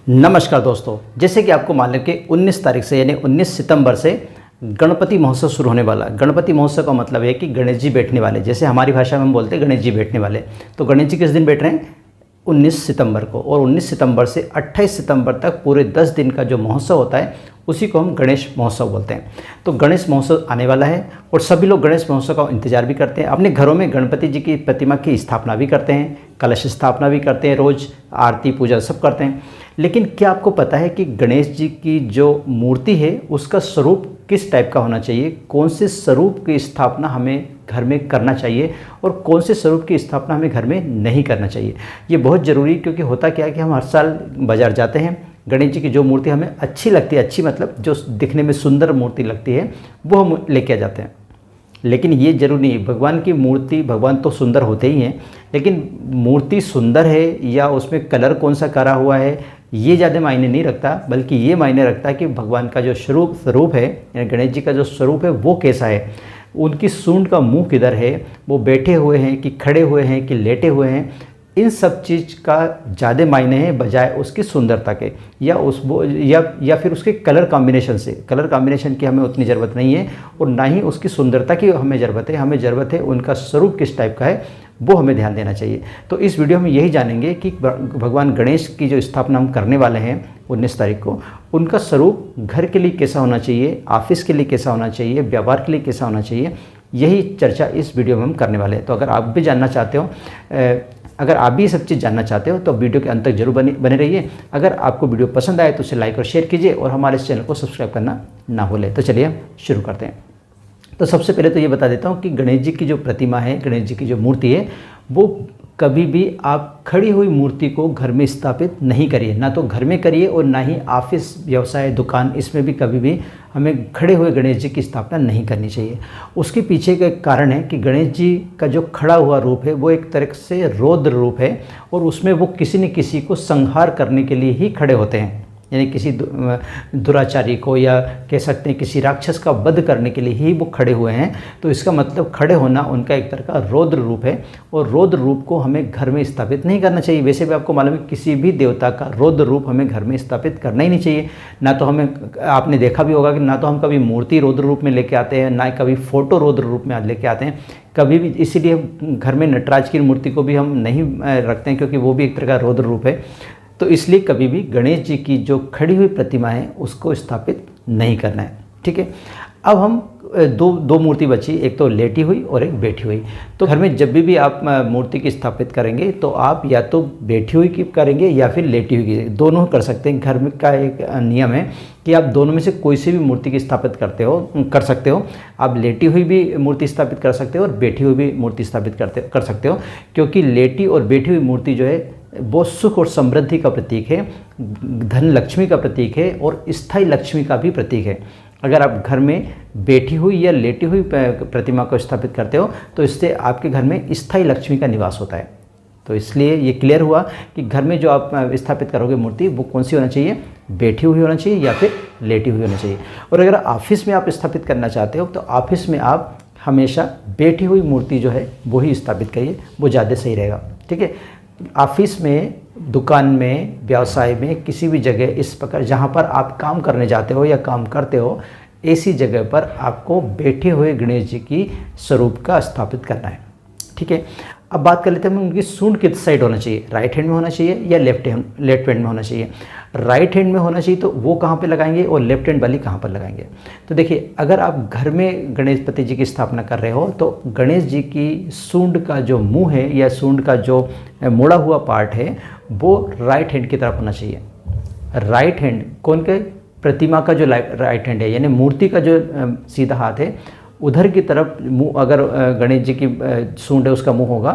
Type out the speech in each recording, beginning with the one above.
नमस्कार दोस्तों, जैसे कि आपको मालूम है कि 19 तारीख से यानी 19 सितंबर से गणपति महोत्सव शुरू होने वाला है। गणपति महोत्सव का मतलब है कि गणेश जी बैठने वाले, जैसे हमारी भाषा में हम बोलते हैं गणेश जी बैठने वाले। तो गणेश जी किस दिन बैठ रहे हैं? 19 सितंबर को। और 19 सितंबर से 28 सितंबर तक पूरे 10 दिन का जो महोत्सव होता है उसी को हम गणेश महोत्सव बोलते हैं। तो गणेश महोत्सव आने वाला है और सभी लोग गणेश महोत्सव का इंतजार भी करते हैं। अपने घरों में गणपति जी की प्रतिमा की स्थापना भी करते हैं, कलश स्थापना भी करते हैं, रोज़ आरती पूजा सब करते हैं। लेकिन क्या आपको पता है कि गणेश जी की जो मूर्ति है उसका स्वरूप किस टाइप का होना चाहिए? कौन से स्वरूप की स्थापना हमें घर में करना चाहिए और कौन से स्वरूप की स्थापना हमें घर में नहीं करना चाहिए? ये बहुत ज़रूरी, क्योंकि होता क्या है कि हम हर साल बाज़ार जाते हैं, गणेश जी की जो मूर्ति हमें अच्छी लगती है, अच्छी मतलब जो दिखने में सुंदर मूर्ति लगती है वो हम लेके आ जाते हैं। लेकिन ये जरूरी नहीं, भगवान की मूर्ति, भगवान तो सुंदर होते ही हैं, लेकिन मूर्ति सुंदर है या उसमें कलर कौन सा करा हुआ है ये ज़्यादा मायने नहीं रखता, बल्कि ये मायने रखता है कि भगवान का जो स्वरूप है, यानी गणेश जी का जो स्वरूप है वो कैसा है, उनकी सूंड का मुंह किधर है, वो बैठे हुए हैं कि खड़े हुए हैं कि लेटे हुए हैं, इन सब चीज़ का ज़्यादा मायने है बजाय उसकी सुंदरता के या फिर उसके कलर कॉम्बिनेशन से। कलर कॉम्बिनेशन की हमें उतनी ज़रूरत नहीं है और ना ही उसकी सुंदरता की हमें ज़रूरत है। हमें ज़रूरत है उनका स्वरूप किस टाइप का है, वो हमें ध्यान देना चाहिए। तो इस वीडियो में यही जानेंगे कि भगवान गणेश की जो स्थापना हम करने वाले हैं 19 तारीख को, उनका स्वरूप घर के लिए कैसा होना चाहिए, ऑफिस के लिए कैसा होना चाहिए, व्यापार के लिए कैसा होना चाहिए, यही चर्चा इस वीडियो में हम करने वाले हैं। तो अगर आप भी जानना चाहते हो, अगर आप भी ये सब चीज़ जानना चाहते हो तो वीडियो के अंत तक जरूर बने रहिए। अगर आपको वीडियो पसंद आए तो उसे लाइक और शेयर कीजिए और हमारे इस चैनल को सब्सक्राइब करना ना भूलें। तो चलिए हम शुरू करते हैं। तो सबसे पहले तो ये बता देता हूँ कि गणेश जी की जो प्रतिमा है, गणेश जी की जो मूर्ति है, वो कभी भी आप खड़ी हुई मूर्ति को घर में स्थापित नहीं करिए, ना तो घर में करिए और ना ही ऑफिस, व्यवसाय, दुकान, इसमें भी कभी भी हमें खड़े हुए गणेश जी की स्थापना नहीं करनी चाहिए। उसके पीछे का कारण है कि गणेश जी का जो खड़ा हुआ रूप है वो एक तरह से रौद्र रूप है और उसमें वो किसी न किसी को संहार करने के लिए ही खड़े होते हैं, यानी किसी दुराचारी को या कह सकते हैं किसी राक्षस का वध करने के लिए ही वो खड़े हुए हैं। तो इसका मतलब खड़े होना उनका एक तरह का रौद्र रूप है और रौद्र रूप को हमें घर में स्थापित नहीं करना चाहिए। वैसे भी आपको मालूम है किसी भी देवता का रौद्र रूप हमें घर में स्थापित करना ही नहीं चाहिए। ना तो हमें, आपने देखा भी होगा कि ना तो हम कभी मूर्ति रौद्र रूप में लेके आते हैं, ना कभी फोटो रौद्र रूप में लेके आते हैं कभी भी। इसीलिए घर में नटराज की मूर्ति को भी हम नहीं रखते हैं, क्योंकि वो भी एक तरह का रौद्र रूप है। तो इसलिए कभी भी गणेश जी की जो खड़ी हुई प्रतिमा है उसको स्थापित नहीं करना है, ठीक है। अब हम दो मूर्ति बची, एक तो लेटी हुई और एक बैठी हुई। तो घर में जब भी आप मूर्ति की स्थापित करेंगे तो आप या तो बैठी हुई की करेंगे या फिर लेटी हुई की, दोनों कर सकते हैं। घर में का एक नियम है कि आप दोनों में से कोई सी भी मूर्ति की स्थापित कर सकते हो। आप लेटी हुई भी मूर्ति स्थापित कर सकते हो और बैठी हुई भी मूर्ति स्थापित कर सकते हो, क्योंकि लेटी और बैठी हुई मूर्ति जो है वो सुख और समृद्धि का प्रतीक है, धन लक्ष्मी का प्रतीक है और स्थायी लक्ष्मी का भी प्रतीक है। अगर आप घर में बैठी हुई या लेटी हुई प्रतिमा को स्थापित करते हो तो इससे आपके घर में स्थायी लक्ष्मी का निवास होता है। तो इसलिए ये क्लियर हुआ कि घर में जो आप स्थापित करोगे मूर्ति वो कौन सी होना चाहिए, बैठी हुई होना चाहिए या फिर लेटी हुई होना चाहिए। और अगर ऑफिस में आप स्थापित करना चाहते हो तो ऑफिस में आप हमेशा बैठी हुई मूर्ति जो है वो ही स्थापित करिए, वो ज़्यादा सही रहेगा, ठीक है। ऑफिस में, दुकान में, व्यवसाय में, किसी भी जगह इस प्रकार जहाँ पर आप काम करने जाते हो या काम करते हो, ऐसी जगह पर आपको बैठे हुए गणेश जी की स्वरूप का स्थापित करना है, ठीक है। अब बात कर लेते हैं उनकी सूंड किस साइड होना चाहिए, राइट हैंड में होना चाहिए या लेफ्ट हैंड में होना चाहिए। राइट हैंड में होना चाहिए तो वो कहाँ पे लगाएंगे और लेफ्ट हैंड वाली कहाँ पर लगाएंगे। तो देखिए, अगर आप घर में गणेशपति जी की स्थापना कर रहे हो तो गणेश जी की सूंड का जो मुंह है या सूंड का जो मुड़ा हुआ पार्ट है वो राइट हैंड की तरफ होना चाहिए। राइट हैंड कौन के? प्रतिमा का जो राइट हैंड है, यानी मूर्ति का जो सीधा हाथ है उधर की तरफ मुँह, अगर गणेश जी की सूंड है उसका मुंह होगा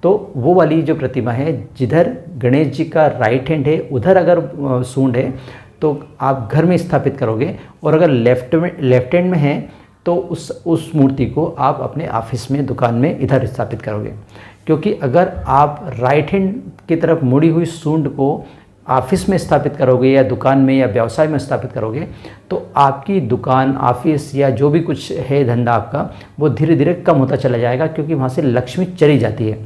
तो वो वाली जो प्रतिमा है जिधर गणेश जी का राइट हैंड है उधर अगर सूंड है तो आप घर में स्थापित करोगे। और अगर लेफ्ट हैंड में है तो उस मूर्ति को आप अपने ऑफिस में, दुकान में इधर स्थापित करोगे। क्योंकि अगर आप राइट हैंड की तरफ मुड़ी हुई सूंड को ऑफिस में स्थापित करोगे या दुकान में या व्यवसाय में स्थापित करोगे तो आपकी दुकान, ऑफिस या जो भी कुछ है धंधा आपका, वो धीरे धीरे कम होता चला जाएगा, क्योंकि वहाँ से लक्ष्मी चली जाती है।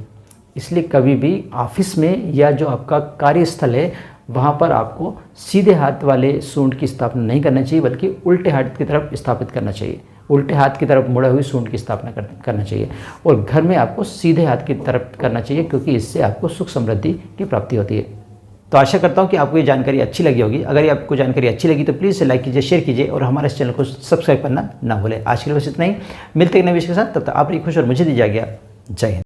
इसलिए कभी भी ऑफिस में या जो आपका कार्यस्थल है वहाँ पर आपको सीधे हाथ वाले सूंड की स्थापना नहीं करना चाहिए, बल्कि उल्टे हाथ की तरफ स्थापित करना चाहिए। उल्टे हाथ की तरफ मुड़े हुए सूंड की स्थापना करना चाहिए। और घर में आपको सीधे हाथ की तरफ करना चाहिए, क्योंकि इससे आपको सुख समृद्धि की प्राप्ति होती है। तो आशा करता हूँ कि आपको ये जानकारी अच्छी लगी होगी। अगर ये आपको जानकारी अच्छी लगी तो प्लीज़ लाइक कीजिए, शेयर कीजिए और हमारे इस चैनल को सब्सक्राइब करना ना भूलें। आज के लिए बस इतना ही, मिलते हैं नए विषय के साथ। तब तक आप रहिए खुश और मुझे दीजिए आज्ञा। जय हिंद।